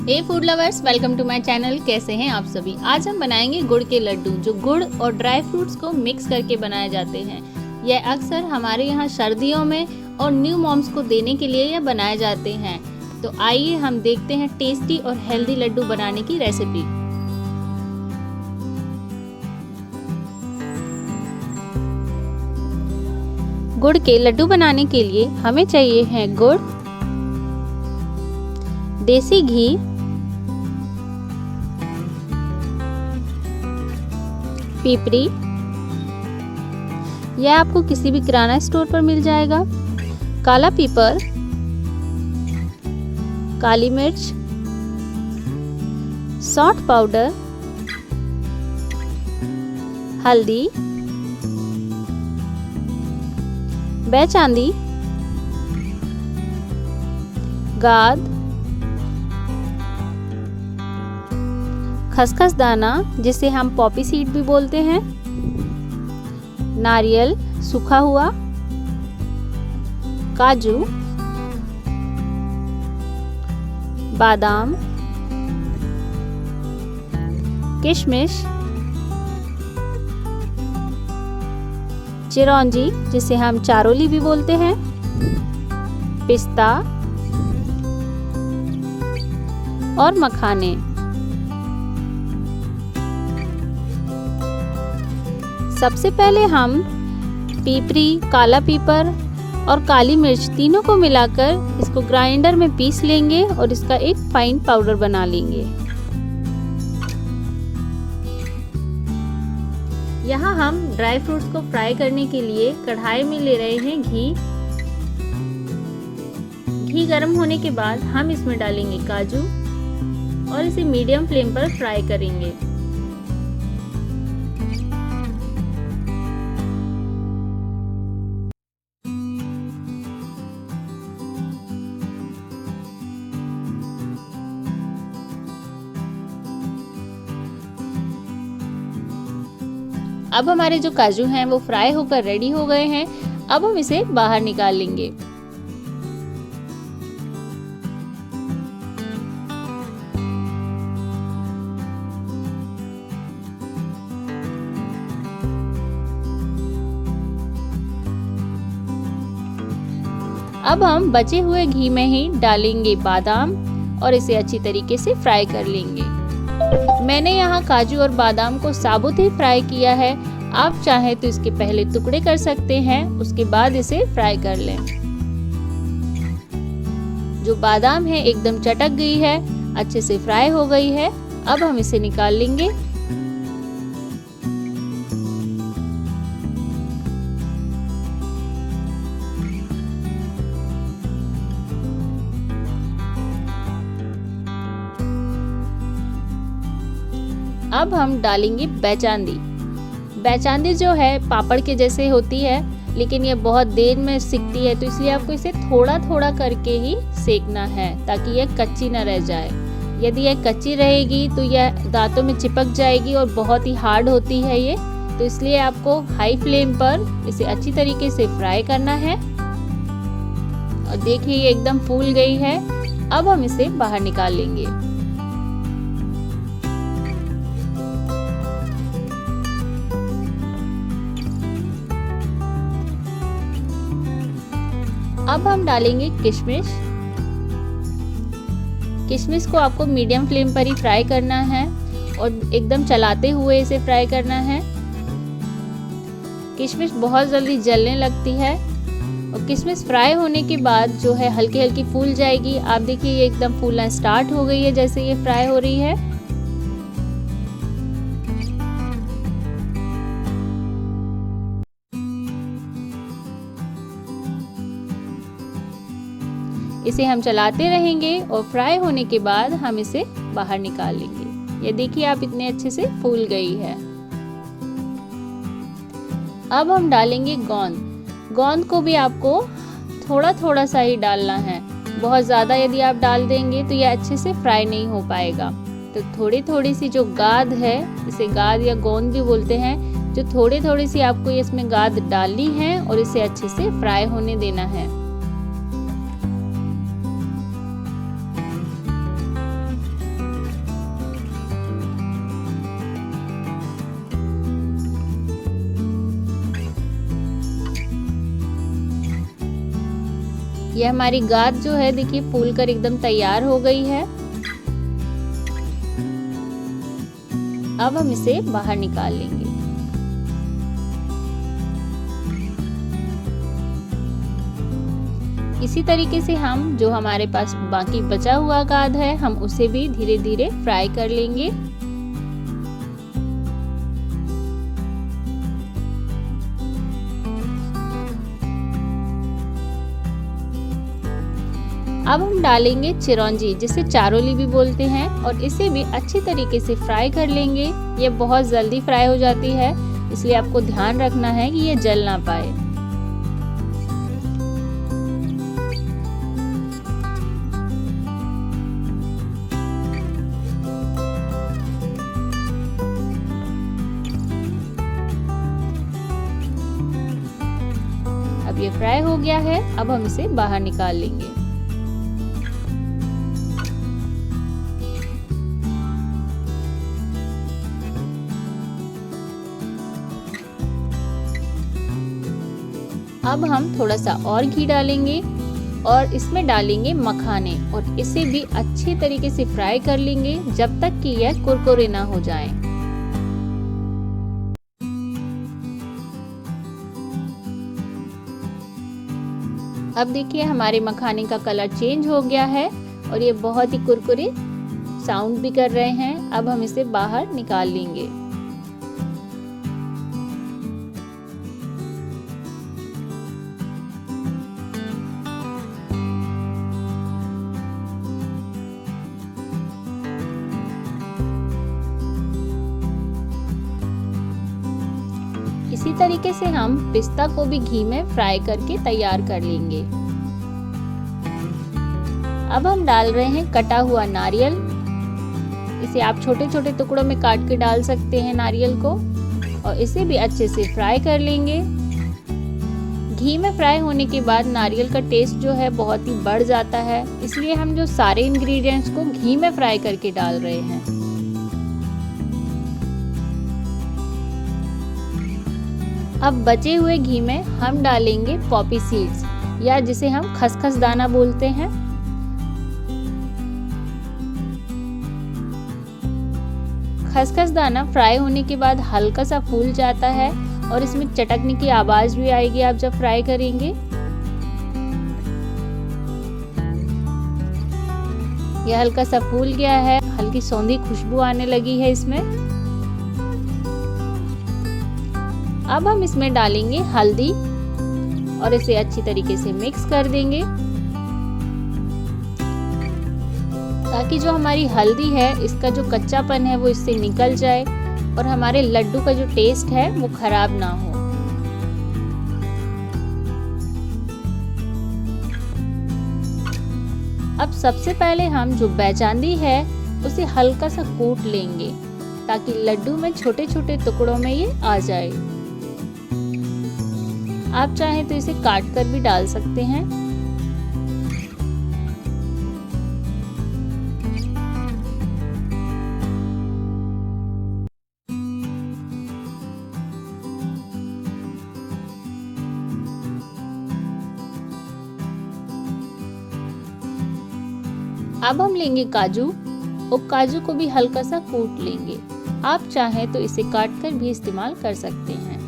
A food lovers, welcome to my channel. कैसे हैं आप सभी। आज हम बनाएंगे गुड़ के लड्डू, जो गुड़ और ड्राई फ्रूट्स को मिक्स करके बनाए जाते हैं। यह अक्सर हमारे यहाँ सर्दियों में और न्यू मॉम्स को देने के लिए यह बनाए जाते हैं। तो आइए हम देखते हैं टेस्टी और हेल्दी लड्डू बनाने की रेसिपी। गुड़ के लड्डू बनाने के लिए हमें चाहिए है गुड़, देसी घी, पिपरी, यह आपको किसी भी किराना स्टोर पर मिल जाएगा, काला पीपर, काली मिर्च, सौंठ पाउडर, हल्दी, बेचांदी, गाद, खसखस दाना जिसे हम पॉपी सीड भी बोलते हैं, नारियल सूखा हुआ, काजू, बादाम, किशमिश, चिरौंजी जिसे हम चारोली भी बोलते हैं, पिस्ता और मखाने। सबसे पहले हम पिपरी, काला पीपर और काली मिर्च तीनों को मिलाकर इसको ग्राइंडर में पीस लेंगे और इसका एक फाइन पाउडर बना लेंगे। यहाँ हम ड्राई फ्रूट्स को फ्राई करने के लिए कढ़ाई में ले रहे हैं घी। घी गर्म होने के बाद हम इसमें डालेंगे काजू और इसे मीडियम फ्लेम पर फ्राई करेंगे। अब हमारे जो काजू हैं वो फ्राई होकर रेडी हो गए हैं। अब हम इसे बाहर निकाल लेंगे। अब हम बचे हुए घी में ही डालेंगे बादाम और इसे अच्छी तरीके से फ्राई कर लेंगे। मैंने यहाँ काजू और बादाम को साबुत ही फ्राई किया है। आप चाहें तो इसके पहले टुकड़े कर सकते हैं, उसके बाद इसे फ्राई कर लें। जो बादाम है एकदम चटक गई है, अच्छे से फ्राई हो गई है। अब हम इसे निकाल लेंगे। अब हम डालेंगे बेचांदी। बेचांदी जो है पापड़ के जैसे होती है, लेकिन ये बहुत देर में सिकती है, तो इसलिए आपको इसे थोड़ा थोड़ा करके ही सेकना है ताकि यह कच्ची न रह जाए। यदि यह कच्ची रहेगी तो यह दांतों में चिपक जाएगी और बहुत ही हार्ड होती है ये। तो इसलिए आपको हाई फ्लेम पर इसे अच्छी तरीके से फ्राई करना है। और देखिए ये एकदम फूल गई है। अब हम इसे बाहर निकाल लेंगे। अब हम डालेंगे किशमिश। किशमिश को आपको मीडियम फ्लेम पर ही फ्राई करना है और एकदम चलाते हुए इसे फ्राई करना है। किशमिश बहुत जल्दी जलने लगती है और किशमिश फ्राई होने के बाद जो है हल्की हल्की फूल जाएगी। आप देखिए ये एकदम फूलना स्टार्ट हो गई है जैसे ये फ्राई हो रही है। इसे हम चलाते रहेंगे और फ्राई होने के बाद हम इसे बाहर निकाल लेंगे। ये देखिए आप इतने अच्छे से फूल गई है। अब हम डालेंगे गोंद। गोंद को भी आपको थोड़ा थोड़ा सा ही डालना है। बहुत ज़्यादा यदि आप डाल देंगे तो यह अच्छे से फ्राई नहीं हो पाएगा। तो थोड़ी थोड़ी सी जो गाद है, इसे गाद या गोंद भी बोलते हैं, जो थोड़ी थोड़ी सी आपको इसमें गाद डालनी है और इसे अच्छे से फ्राई होने देना है। यह हमारी गाद जो है देखिए फूल कर एकदम तैयार हो गई है। अब हम इसे बाहर निकाल लेंगे। इसी तरीके से हम जो हमारे पास बाकी बचा हुआ गाद है हम उसे भी धीरे धीरे फ्राई कर लेंगे। अब हम डालेंगे चिरौंजी जिसे चारोली भी बोलते हैं और इसे भी अच्छी तरीके से फ्राई कर लेंगे। ये बहुत जल्दी फ्राई हो जाती है, इसलिए आपको ध्यान रखना है कि ये जल ना पाए। अब ये फ्राई हो गया है, अब हम इसे बाहर निकाल लेंगे। अब हम थोड़ा सा और घी डालेंगे और इसमें डालेंगे मखाने और इसे भी अच्छे तरीके से फ्राई कर लेंगे जब तक कि यह कुरकुरे ना हो जाए। अब देखिए हमारे मखाने का कलर चेंज हो गया है और ये बहुत ही कुरकुरे साउंड भी कर रहे हैं। अब हम इसे बाहर निकाल लेंगे। इसी तरीके से हम पिस्ता को भी घी में फ्राई करके तैयार कर लेंगे। अब हम डाल रहे हैं कटा हुआ नारियल। इसे आप छोटे छोटे टुकड़ों में काट के डाल सकते हैं नारियल को और इसे भी अच्छे से फ्राई कर लेंगे। घी में फ्राई होने के बाद नारियल का टेस्ट जो है बहुत ही बढ़ जाता है, इसलिए हम जो सारे इंग्रेडिएंट्स को घी में फ्राई करके डाल रहे हैं। अब बचे हुए घी में हम डालेंगे पॉपी सीड्स या जिसे हम खसखस दाना बोलते हैं। खसखस दाना फ्राई होने के बाद हल्का सा फूल जाता है और इसमें चटकने की आवाज भी आएगी आप जब फ्राई करेंगे। यह हल्का सा फूल गया है, हल्की सौंधी खुशबू आने लगी है इसमें। अब हम इसमें डालेंगे हल्दी और इसे अच्छी तरीके से मिक्स कर देंगे ताकि जो हमारी हल्दी है इसका जो कच्चापन है वो इससे निकल जाए और हमारे लड्डू का जो टेस्ट है वो खराब ना हो। अब सबसे पहले हम जो बैजांदी है उसे हल्का सा कूट लेंगे ताकि लड्डू में छोटे छोटे टुकड़ों में ये आ जाए। आप चाहें तो इसे काट कर भी डाल सकते हैं। अब हम लेंगे काजू और काजू को भी हल्का सा कूट लेंगे। आप चाहें तो इसे काट कर भी इस्तेमाल कर सकते हैं।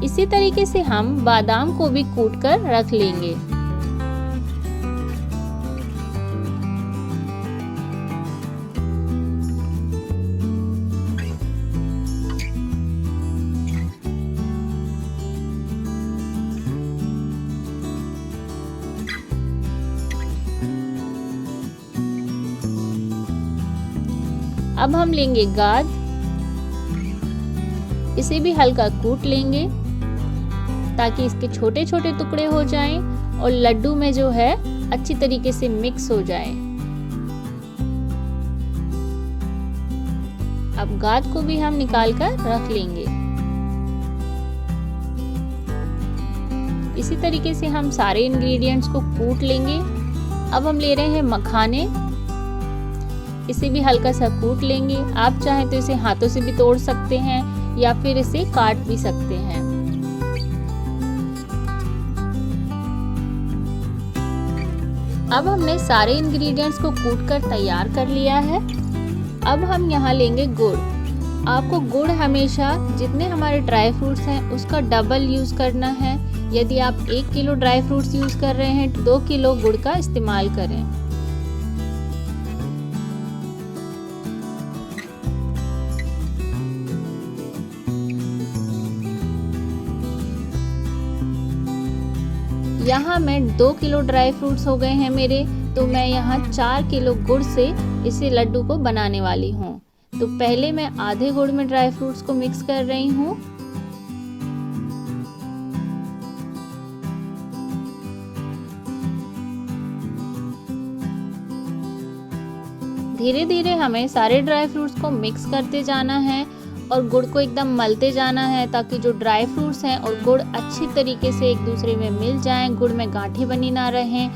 इसी तरीके से हम बादाम को भी कूट कर रख लेंगे। अब हम लेंगे गाद, इसे भी हल्का कूट लेंगे ताकि इसके छोटे छोटे टुकड़े हो जाएं और लड्डू में जो है अच्छी तरीके से मिक्स हो जाए। अब गाद को भी हम निकाल कर रख लेंगे। इसी तरीके से हम सारे इंग्रेडिएंट्स को कूट लेंगे। अब हम ले रहे हैं मखाने, इसे भी हल्का सा कूट लेंगे। आप चाहें तो इसे हाथों से भी तोड़ सकते हैं या फिर इसे काट भी सकते हैं। अब हमने सारे इंग्रेडिएंट्स को कूट कर तैयार कर लिया है। अब हम यहाँ लेंगे गुड़। आपको गुड़ हमेशा जितने हमारे ड्राई फ्रूट्स हैं उसका डबल यूज़ करना है। यदि आप 1 किलो ड्राई फ्रूट्स यूज़ कर रहे हैं तो 2 किलो गुड़ का इस्तेमाल करें। यहाँ मैं 2 किलो ड्राई फ्रूट्स हो गए हैं मेरे, तो मैं यहाँ 4 किलो गुड़ से इसे लड्डू को बनाने वाली हूँ। तो पहले मैं आधे गुड़ में ड्राई फ्रूट्स को मिक्स कर रही हूँ। धीरे धीरे हमें सारे ड्राई फ्रूट्स को मिक्स करते जाना है और गुड़ को एकदम मलते जाना है, ताकि जो ड्राई फ्रूट्स हैं और गुड़ अच्छी तरीके से एक दूसरे में मिल जाएं, गुड़ में गांठें बनी ना रहें।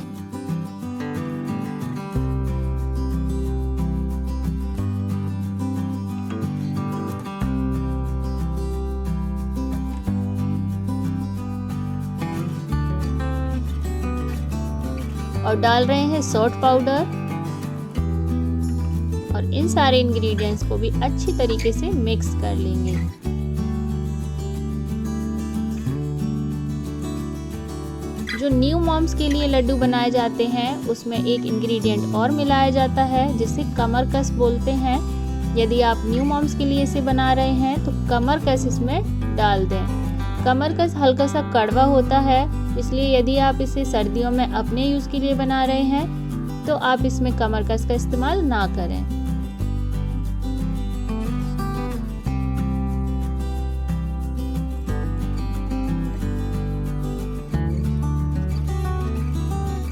और डाल रहे हैं सॉल्ट पाउडर और इन सारे इंग्रेडिएंट्स को भी अच्छी तरीके से मिक्स कर लेंगे। जो न्यू मॉम्स के लिए लड्डू बनाए जाते हैं उसमें एक इंग्रेडिएंट और मिलाया जाता है जिसे कमरकस बोलते हैं। यदि आप न्यू मॉम्स के लिए इसे बना रहे हैं तो कमरकस इसमें डाल दें। कमरकस हल्का सा कड़वा होता है, इसलिए यदि आप इसे सर्दियों में अपने यूज़ के लिए बना रहे हैं तो आप इसमें कमरकस का इस्तेमाल ना करें।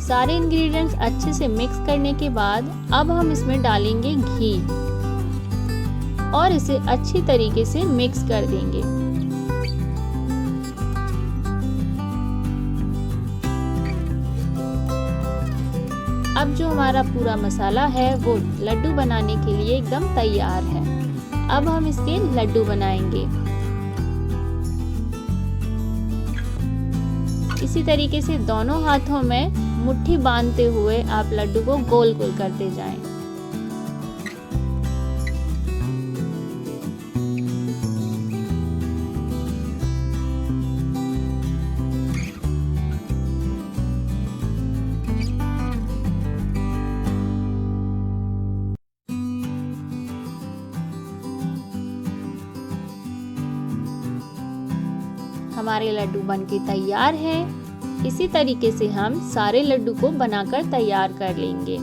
सारे इंग्रेडिएंट्स अच्छे से मिक्स करने के बाद अब हम इसमें डालेंगे घी और इसे अच्छी तरीके से मिक्स कर देंगे। अब जो हमारा पूरा मसाला है वो लड्डू बनाने के लिए एकदम तैयार है। अब हम इसके लड्डू बनाएंगे। इसी तरीके से दोनों हाथों में मुट्ठी बांधते हुए आप लड्डू को गोल गोल करते जाएं। हमारे लड्डू बनके तैयार हैं। इसी तरीके से हम सारे लड्डू को बनाकर तैयार कर लेंगे।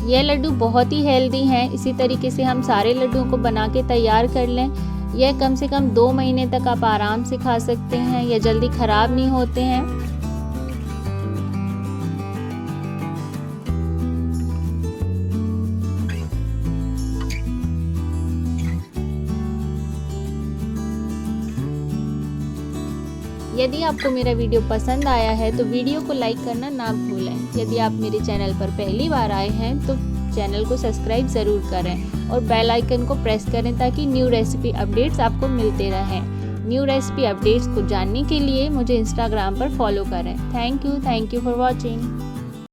यह लड्डू बहुत ही हेल्दी हैं। इसी तरीके से हम सारे लड्डुओं को बना के तैयार कर लें। यह कम से कम 2 महीने तक आप आराम से खा सकते हैं। यह जल्दी खराब नहीं होते हैं। यदि आपको मेरा वीडियो पसंद आया है तो वीडियो को लाइक करना ना भूलें। यदि आप मेरे चैनल पर पहली बार आए हैं तो चैनल को सब्सक्राइब ज़रूर करें और बेल आइकन को प्रेस करें ताकि न्यू रेसिपी अपडेट्स आपको मिलते रहें। न्यू रेसिपी अपडेट्स को जानने के लिए मुझे इंस्टाग्राम पर फॉलो करें। Thank you for watching.